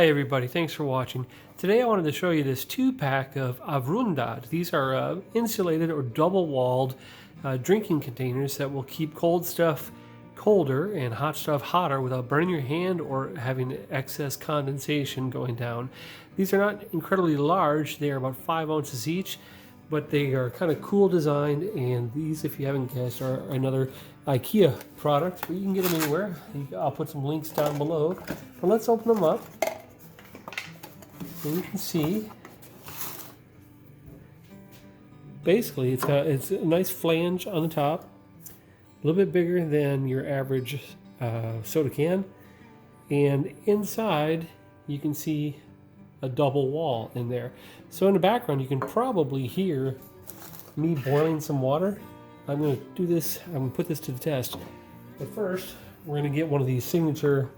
Hi everybody, thanks for watching. Today I wanted to show you this 2-pack of Avrundad. These are insulated or double-walled drinking containers that will keep cold stuff colder and hot stuff hotter without burning your hand or having excess condensation going down. These are not incredibly large, they are about 5 ounces each, but they are kind of cool designed, and these, if you haven't guessed, are another IKEA product, but you can get them anywhere. I'll put some links down below. But let's open them up. And you can see, basically, it's a nice flange on the top, a little bit bigger than your average soda can, and inside you can see a double wall in there. So in the background you can probably hear me boiling some water. I'm going to do this, I'm going to put this to the test. But first, we're going to get one of these signature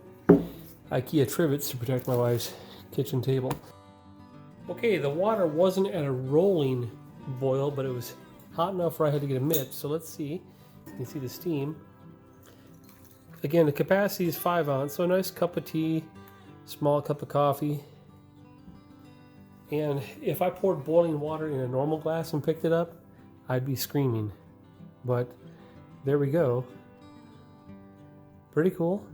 IKEA trivets to protect my wife's kitchen table. Okay, the water wasn't at a rolling boil, but it was hot enough where I had to get a mitt. So let's see. You can see the steam. Again, the capacity is 5 ounce, so a nice cup of tea, small cup of coffee. And if I poured boiling water in a normal glass and picked it up, I'd be screaming. But there we go. Pretty cool.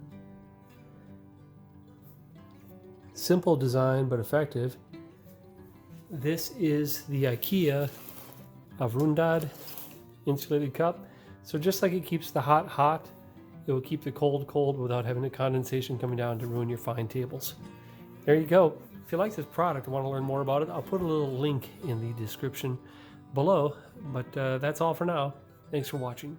Simple design, but effective. This is the IKEA Avrundad insulated cup. So just like it keeps the hot hot, it will keep the cold cold without having the condensation coming down to ruin your fine tables. There you go. If you like this product and want to learn more about it, I'll put a little link in the description below. But that's all for now. Thanks for watching.